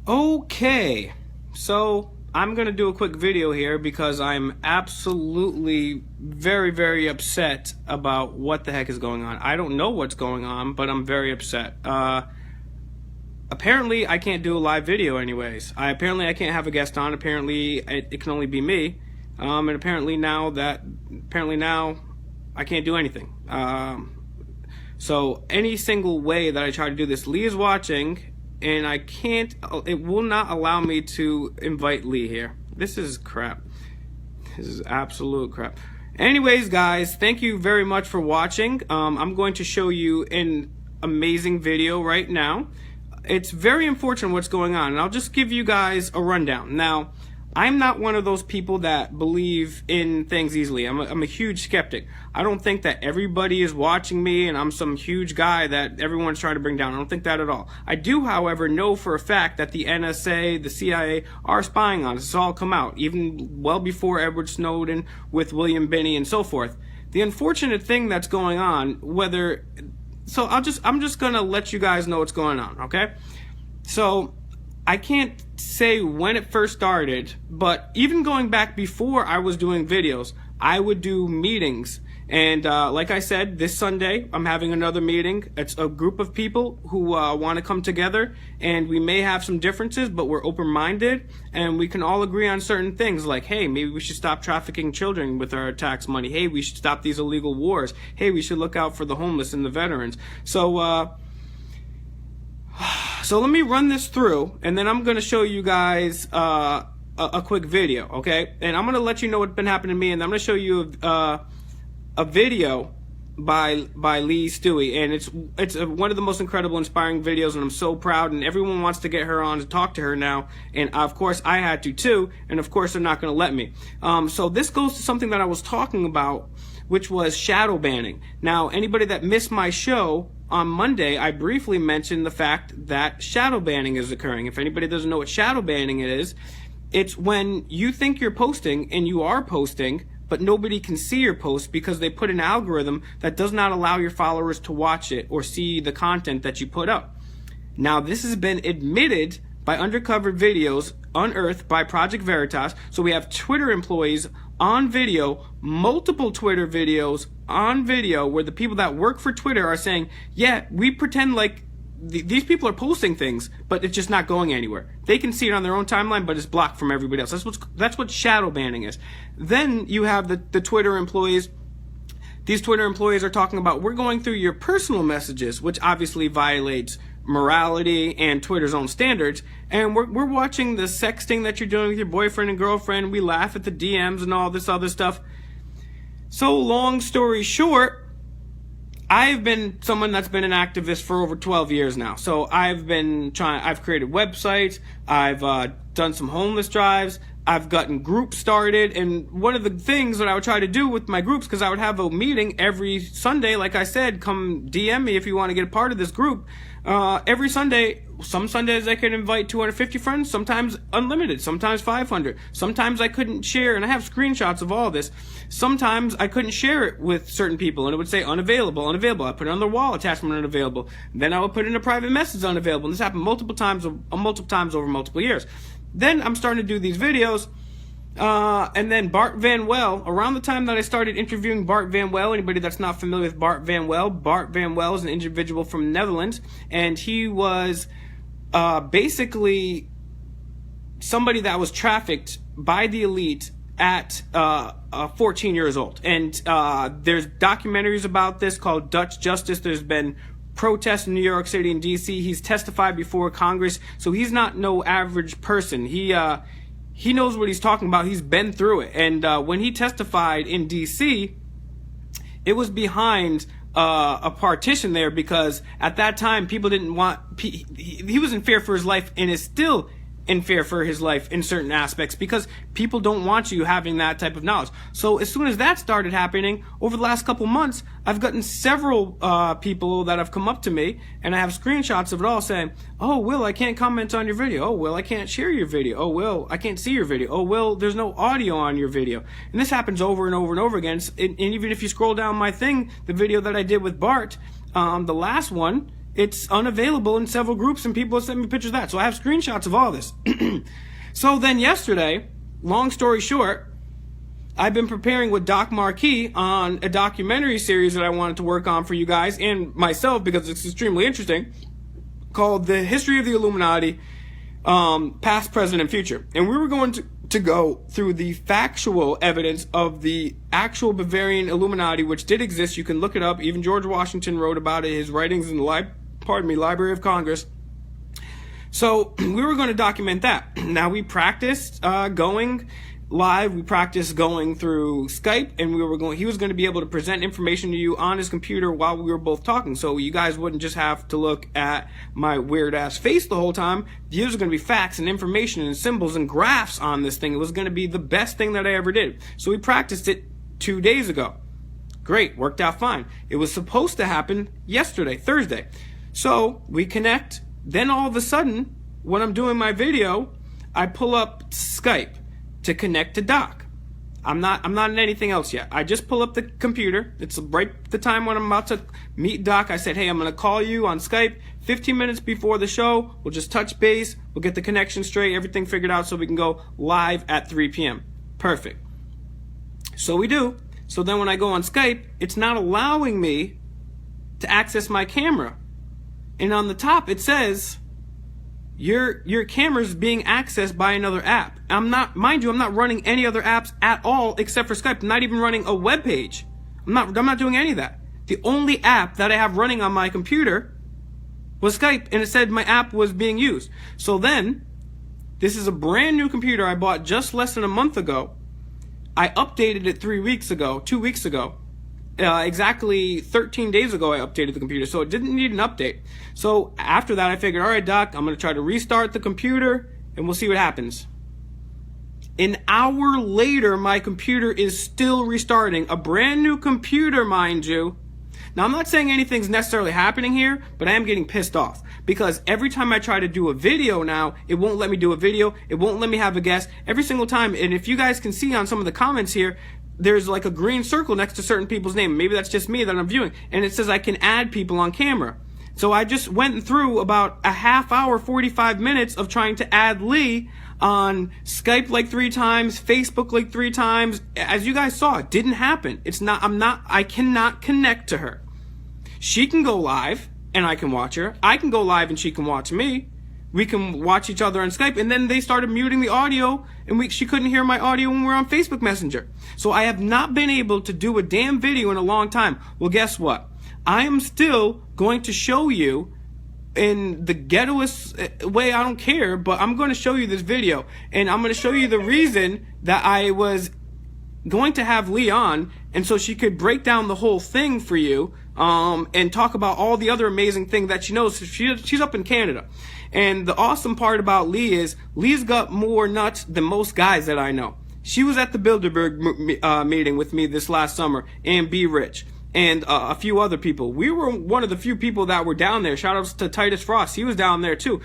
Okay, so I'm gonna do a quick video here because I'm absolutely very upset about what the heck is going on. I don't know what's going on, but I'm very upset. Apparently I can't do a live video anyways. Apparently I can't have a guest on. Apparently it can only be me. And apparently now I can't do anything. So any single way that I try to do this, Leigh is watching, and I can't, it will not allow me to invite Leigh here. This is crap. This is absolute crap. Anyways, guys, thank you very much for watching. I'm going to show you an amazing video right now. It's very unfortunate what's going on, and I'll just give you guys a rundown. Now, I'm not one of those people that believe in things easily. I'm a huge skeptic. I don't think that everybody is watching me and I'm some huge guy that everyone's trying to bring down. I don't think that at all. I do, however, know for a fact that the NSA, the CIA are spying on us. It's all come out, even well before Edward Snowden with William Binney and so forth. The unfortunate thing that's going on, I'm just gonna let you guys know what's going on, okay? So I can't say when it first started, but even going back before I was doing videos, I would do meetings. And like I said, this Sunday, I'm having another meeting. It's a group of people who want to come together, and we may have some differences, but we're open-minded, and we can all agree on certain things like, hey, maybe we should stop trafficking children with our tax money. Hey, we should stop these illegal wars. Hey, we should look out for the homeless and the veterans. So let me run this through, and then I'm going to show you guys a quick video, okay? And I'm going to let you know what's been happening to me, and I'm going to show you a video by Leigh Stewy, and it's one of the most incredible, inspiring videos, and I'm so proud, and everyone wants to get her on to talk to her now, and of course I had to too, and of course they're not going to let me. So this goes to something that I was talking about, which was shadow banning. Now, anybody that missed my show on Monday, I briefly mentioned the fact that shadow banning is occurring. If anybody doesn't know what shadow banning is, it's when you think you're posting and you are posting, but nobody can see your post because they put an algorithm that does not allow your followers to watch it or see the content that you put up. Now, this has been admitted by undercover videos unearthed by Project Veritas. So we have Twitter employees on video, multiple Twitter videos on video, where the people that work for Twitter are saying, yeah, we pretend like these people are posting things, but it's just not going anywhere. They can see it on their own timeline, but it's blocked from everybody else. That's what shadow banning is. Then you have the Twitter employees. These Twitter employees are talking about, we're going through your personal messages, which obviously violates morality and Twitter's own standards, and we're watching the sexting that you're doing with your boyfriend and girlfriend. We laugh at the DMs and all this other stuff. So long story short, I've been someone that's been an activist for over 12 years now. So I've created websites, I've done some homeless drives, I've gotten groups started, and one of the things that I would try to do with my groups, because I would have a meeting every Sunday, like I said, come DM me if you want to get a part of this group. Every Sunday, some Sundays I could invite 250 friends, sometimes unlimited, sometimes 500. Sometimes I couldn't share, and I have screenshots of all this. Sometimes I couldn't share it with certain people, and it would say unavailable, unavailable. I put it on the wall attachment, unavailable. Then I would put in a private message, unavailable. And this happened multiple times over multiple years. Then I'm starting to do these videos, and then Bart Van Well, around the time that I started interviewing Bart Van Well, anybody that's not familiar with Bart Van Well is an individual from Netherlands, and he was basically somebody that was trafficked by the elite at 14 years old. And there's documentaries about this called Dutch Justice. There's been protests in New York City and DC. He's testified before Congress, so he's not no average person. He knows what he's talking about. He's been through it. And when he testified in DC, it was behind a partition there, because at that time people didn't want, he was in fear for his life, and is still in fear for his life in certain aspects, because people don't want you having that type of knowledge. So as soon as that started happening, over the last couple months, I've gotten several people that have come up to me, and I have screenshots of it all saying, oh, Will, I can't comment on your video. Oh, Will, I can't share your video. Oh, Will, I can't see your video. Oh, Will, there's no audio on your video. And this happens over and over and over again. And even if you scroll down my thing, the video that I did with Bart, the last one, it's unavailable in several groups, and people have sent me pictures of that. So I have screenshots of all this. So then yesterday, long story short, I've been preparing with Doc Marquis on a documentary series that I wanted to work on for you guys and myself, because it's extremely interesting, called The History of the Illuminati, Past, Present, and Future. And we were going to go through the factual evidence of the actual Bavarian Illuminati, which did exist. You can look it up. Even George Washington wrote about it, his writings in the Library of Congress. So we were going to document that. Now, we practiced going live. We practiced going through Skype, and he was going to be able to present information to you on his computer while we were both talking, so you guys wouldn't just have to look at my weird ass face the whole time. There was going to be facts and information and symbols and graphs on this thing. It was going to be the best thing that I ever did. So we practiced it 2 days ago. Great, worked out fine. It was supposed to happen yesterday, Thursday. So we connect. Then all of a sudden, when I'm doing my video, I pull up Skype to connect to Doc. I'm not in anything else yet. I just pull up the computer. It's right the time when I'm about to meet Doc. I said, hey, I'm going to call you on Skype 15 minutes before the show. We'll just touch base. We'll get the connection straight, everything figured out, so we can go live at 3 p.m. Perfect. So we do. So then when I go on Skype, it's not allowing me to access my camera. And on the top, it says, your camera's being accessed by another app. Mind you, I'm not running any other apps at all except for Skype. I'm not even running a web page. I'm not doing any of that. The only app that I have running on my computer was Skype, and it said my app was being used. So then, this is a brand new computer I bought just less than a month ago. I updated it 2 weeks ago. Exactly 13 days ago I updated the computer, so it didn't need an update. So after that I figured, all right, Doc, I'm going to try to restart the computer and we'll see what happens. An hour later, my computer is still restarting. A brand new computer, mind you. Now, I'm not saying anything's necessarily happening here, but I am getting pissed off because every time I try to do a video now, it won't let me do a video. It won't let me have a guest every single time. And if you guys can see on some of the comments here, there's like a green circle next to certain people's name. Maybe that's just me that I'm viewing. And it says I can add people on camera. So I just went through about a half hour, 45 minutes of trying to add Leigh on Skype like 3 times, Facebook like 3 times. As you guys saw, it didn't happen. I cannot connect to her. She can go live and I can watch her. I can go live and she can watch me. We can watch each other on Skype, and then they started muting the audio, and she couldn't hear my audio when we were on Facebook Messenger. So I have not been able to do a damn video in a long time. Well, guess what? I am still going to show you in the ghettoest way. I don't care, but I'm going to show you this video, and I'm going to show you the reason that I was going to have Leigh on, and so she could break down the whole thing for you, and talk about all the other amazing things that she knows. She's up in Canada. And the awesome part about Leigh is Leigh's got more nuts than most guys that I know. She was at the Bilderberg meeting with me this last summer, and Be Rich, and a few other people. We were one of the few people that were down there. Shout outs to Titus Frost. He was down there too.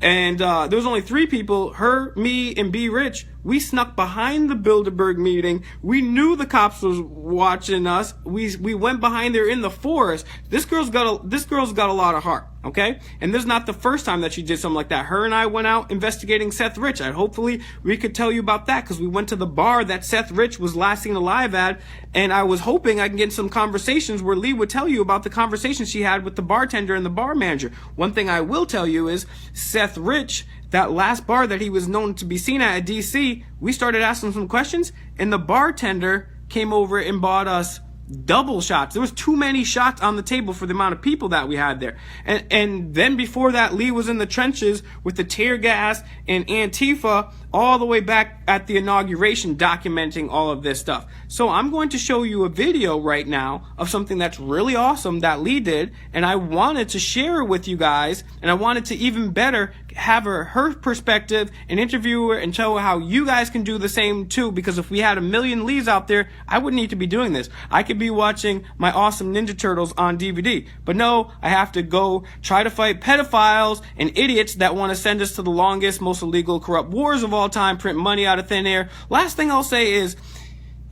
And there was only 3 people, her, me, and Be Rich. We snuck behind the Bilderberg meeting. We knew the cops was watching us. We went behind there in the forest. This girl's got a lot of heart, okay? And this is not the first time that she did something like that. Her and I went out investigating Seth Rich. Hopefully we could tell you about that, because we went to the bar that Seth Rich was last seen alive at, and I was hoping I can get some conversations where Leigh would tell you about the conversations she had with the bartender and the bar manager. One thing I will tell you is Seth Rich, that last bar that he was known to be seen at DC, we started asking some questions, and the bartender came over and bought us double shots. There was too many shots on the table for the amount of people that we had there. And then before that, Leigh was in the trenches with the tear gas and Antifa all the way back at the inauguration, documenting all of this stuff. So I'm going to show you a video right now of something that's really awesome that Leigh did, and I wanted to share it with you guys, and I wanted to even better have her perspective and interview her and show how you guys can do the same too, because if we had 1 million Leighs out there, I wouldn't need to be doing this. I could be watching my awesome Ninja Turtles on DVD. But no, I have to go try to fight pedophiles and idiots that want to send us to the longest, most illegal, corrupt wars of all time, print money out of thin air. Last thing I'll say is,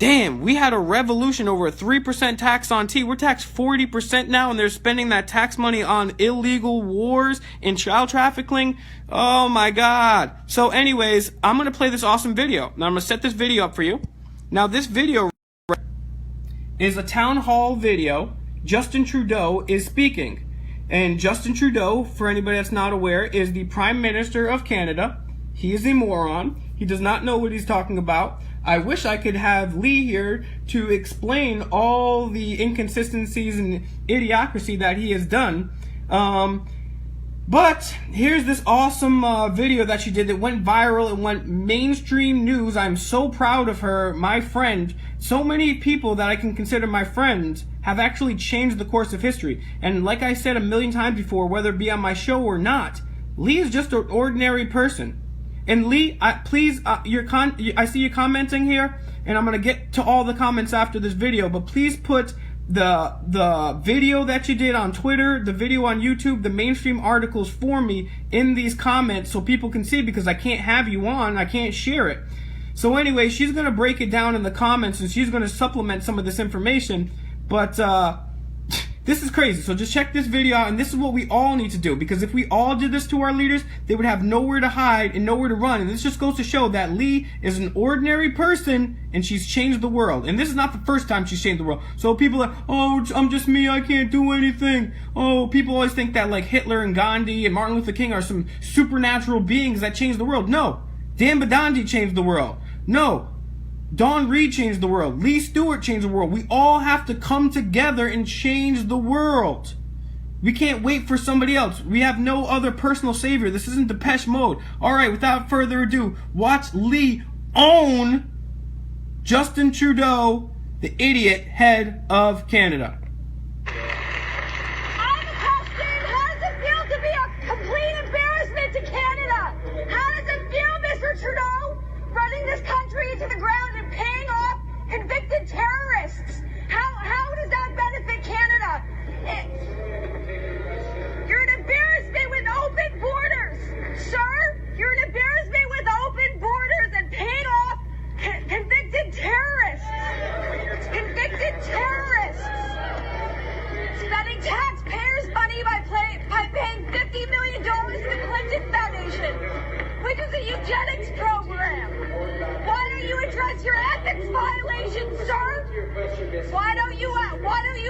damn, we had a revolution over a 3% tax on tea. We're taxed 40% now, and they're spending that tax money on illegal wars and child trafficking. Oh my God. So anyways, I'm going to play this awesome video. Now I'm going to set this video up for you. Now this video is a town hall video. Justin Trudeau is speaking. And Justin Trudeau, for anybody that's not aware, is the Prime Minister of Canada. He is a moron. He does not know what he's talking about. I wish I could have Leigh here to explain all the inconsistencies and idiocracy that he has done. But here's this awesome video that she did that went viral. It went mainstream news. I'm so proud of her, my friend. So many people that I can consider my friends have actually changed the course of history. And like I said a million times before, whether it be on my show or not, Leigh is just an ordinary person. And Leigh, please, I see you commenting here, and I'm gonna get to all the comments after this video. But please put the video that you did on Twitter, the video on YouTube, the mainstream articles for me in these comments so people can see, because I can't have you on, I can't share it. So anyway, she's gonna break it down in the comments, and she's gonna supplement some of this information. But this is crazy. So just check this video out, and this is what we all need to do, because if we all did this to our leaders, they would have nowhere to hide and nowhere to run. And this just goes to show that Leigh is an ordinary person, and she's changed the world. And this is not the first time she's changed the world. So people are, oh, I'm just me, I can't do anything. Oh, people always think that like Hitler and Gandhi and Martin Luther King are some supernatural beings that changed the world. No, Dan Badandi changed the world. No, Don Reed changed the world. Lee Stewart changed the world. We all have to come together and change the world. We can't wait for somebody else. We have no other personal savior. This isn't Depeche Mode. All right, without further ado, watch Leigh own Justin Trudeau, the idiot head of Canada. I have a question. How does it feel to be a complete embarrassment to Canada? How does it feel, Mr. Trudeau, running this country into the ground and paying off convicted terrorists? How does that benefit Canada? You're an embarrassment with open borders, sir. You're an embarrassment with open borders and paying off convicted terrorists. Convicted terrorists. Spending taxpayers' money by paying $50 million to the Clinton Foundation, which is a eugenics program. Why don't you address your ethics violations, sir? Why don't you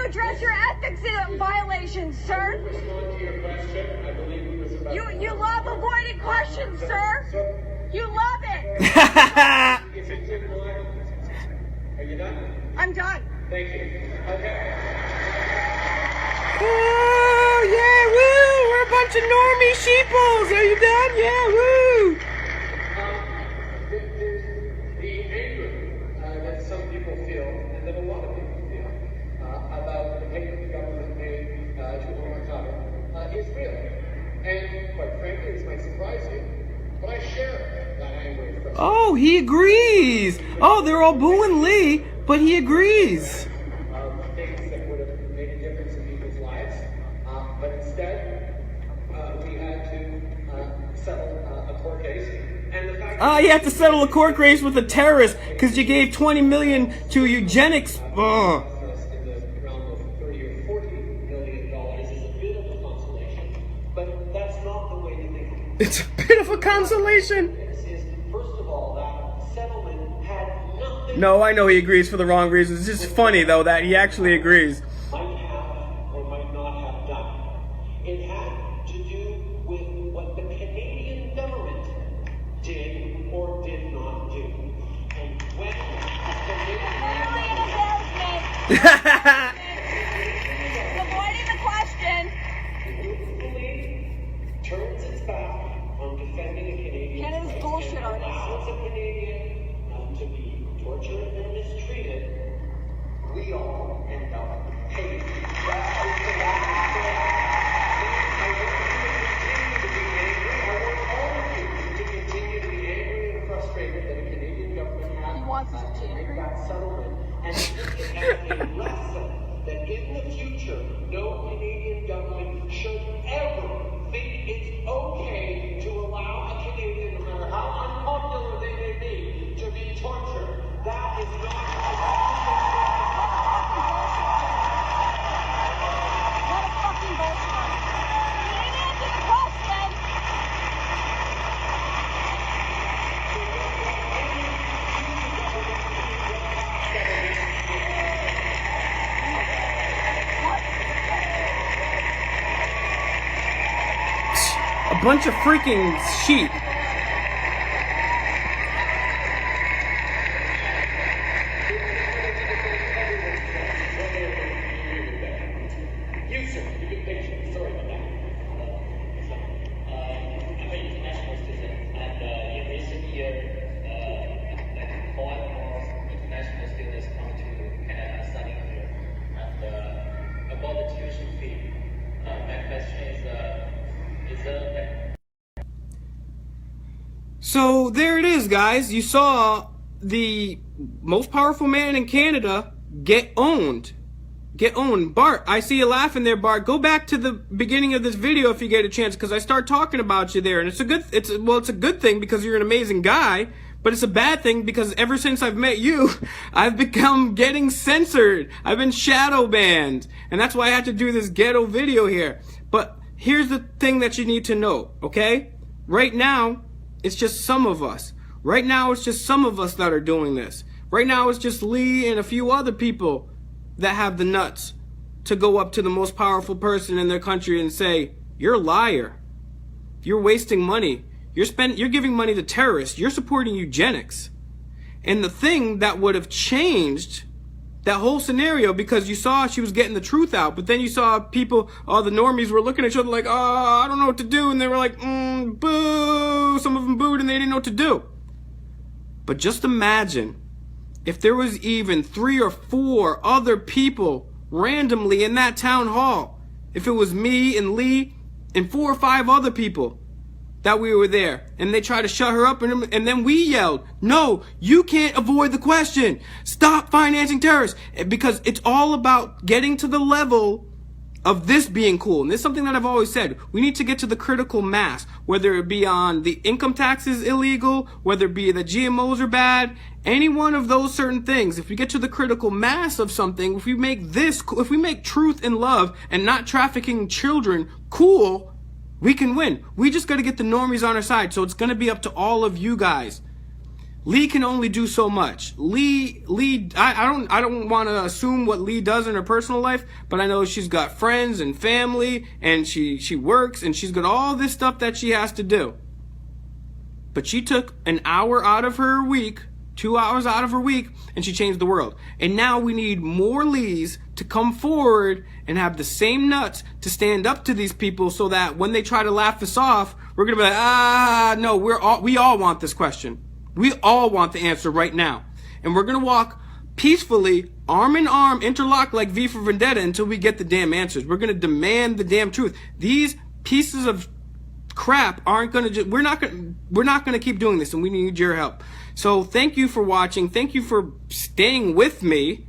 address your ethics violations, sir? You love avoiding questions, sir. You love it. Are you done? I'm done. Thank you. Okay. Oh, yeah, woo! We're a bunch of normie sheeples. Are you done? Yeah, woo! There's the anger that some people feel, and that a lot of people feel, about the payment the government made to Omar is real. And quite frankly, this might surprise you, but I share that anger. Oh, he agrees. Oh, they're all booing Leigh, but he agrees. Things that would have made a difference in people's lives, but instead, we had to settle a court case. And the fact You have to settle a court case with a terrorist because you gave $20 million to eugenics. in the realm of $30 or $40 million is a bit of a consolation, but that's not the way to think of it. It's a bit of a consolation. First of all, that settlement had nothing. No, I know he agrees for the wrong reasons. It's just funny, though, that he actually agrees. Might have or might not have done. It had to do with what the Canadian government did or did not do. And when the Canadian Avoiding the question. turns its back on defending a Canadian Canada's bullshit and artist. allows a Canadian to be tortured and mistreated, we all end up paying. That's the I want you to continue to be angry and frustrated that a Canadian government has He wants us to be angry. that settlement, and take it as a lesson that in the future, no Canadian government should ever think it's okay to allow a Canadian, no matter how unpopular they may be, to be tortured. That is not A bunch of freaking sheep. So there it is, guys. You saw the most powerful man in Canada get owned. Get owned. Bart, I see you laughing there, Bart. Go back to the beginning of this video if you get a chance, because I start talking about you there, and it's a good thing because you're an amazing guy, but it's a bad thing because ever since I've met you, I've become getting censored. I've been shadow banned, and that's why I had to do this ghetto video here. But here's the thing that you need to know, okay? Right now, it's just some of us. Right now, it's just some of us that are doing this. Right now, it's just Leigh and a few other people that have the nuts to go up to the most powerful person in their country and say, you're a liar. You're wasting money. You're giving money to terrorists. You're supporting eugenics. And the thing that would have changed that whole scenario, because you saw she was getting the truth out, but then you saw people, all the normies were looking at each other like, oh, I don't know what to do. And they were like, boo. Some of them booed and they didn't know what to do. But just imagine if there was even 3 or 4 other people randomly in that town hall. If it was me and Leigh and 4 or 5 other people that we were there, and they tried to shut her up, and then we yelled, no, you can't avoid the question. Stop financing terrorists. Because it's all about getting to the level of this being cool. And this is something that I've always said. We need to get to the critical mass, whether it be on the income tax is illegal, whether it be that GMOs are bad, any one of those certain things. If we get to the critical mass of something, if we make truth and love and not trafficking children cool, we can win. We just got to get the normies on our side. So it's going to be up to all of you guys. Leigh can only do so much. Leigh, I don't want to assume what Leigh does in her personal life, but I know she's got friends and family, and she works, and she's got all this stuff that she has to do. But she took an hour out of her week, 2 hours out of her week, and she changed the world. And now we need more Leighs to come forward and have the same nuts to stand up to these people, so that when they try to laugh us off, we're going to be like, no, we all want this question. We all want the answer right now. And we're going to walk peacefully, arm in arm, interlocked like V for Vendetta until we get the damn answers. We're going to demand the damn truth. These pieces of crap aren't going to we're not going to keep doing this, and we need your help. So thank you for watching. Thank you for staying with me,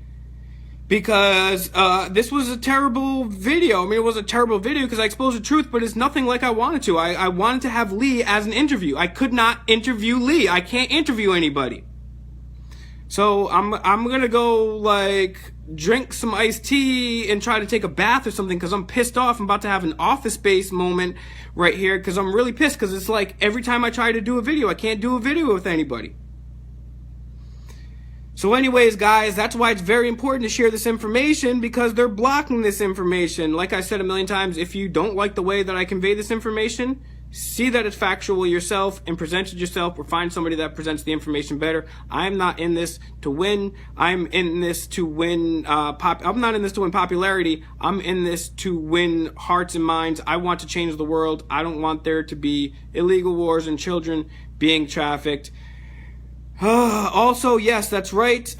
because this was a terrible video. I mean, it was a terrible video because I exposed the truth, but it's nothing like I wanted to. I wanted to have Leigh as an interview. I could not interview Leigh. I can't interview anybody. So I'm gonna go like drink some iced tea and try to take a bath or something, because I'm pissed off. I'm about to have an Office Space moment right here, because I'm really pissed, because it's like every time I try to do a video, I can't do a video with anybody. So anyways, guys, that's why it's very important to share this information, because they're blocking this information. Like I said a million times, if you don't like the way that I convey this information, see that it's factual yourself and present it yourself, or find somebody that presents the information better. I'm not in this to win. I'm in this to win I'm not in this to win popularity. I'm in this to win hearts and minds. I want to change the world. I don't want there to be illegal wars and children being trafficked. Also, yes, that's right.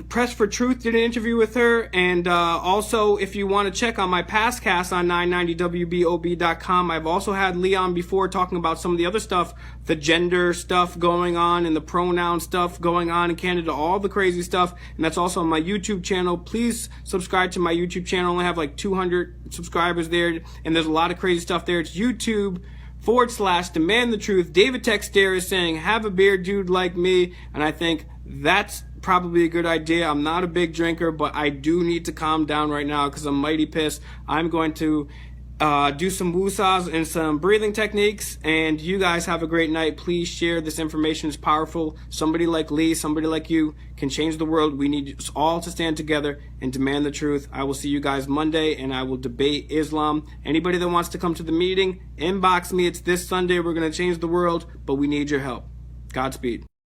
Press for Truth did an interview with her. And also, if you want to check on my past cast on 990wbob.com, I've also had Leigh on before talking about some of the other stuff, the gender stuff going on and the pronoun stuff going on in Canada, all the crazy stuff. And that's also on my YouTube channel. Please subscribe to my YouTube channel. I only have like 200 subscribers there, and there's a lot of crazy stuff there. It's YouTube.com/demand the truth. David Texter is saying, have a beer, dude, like me. And I think that's probably a good idea. I'm not a big drinker, but I do need to calm down right now because I'm mighty pissed. I'm going to do some woosahs and some breathing techniques, and you guys have a great night. Please share. This information is powerful. Somebody like Leigh, somebody like you can change the world. We need us all to stand together and demand the truth. I will see you guys Monday, and I will debate Islam. Anybody that wants to come to the meeting, inbox me. It's this Sunday. We're going to change the world, but we need your help. Godspeed.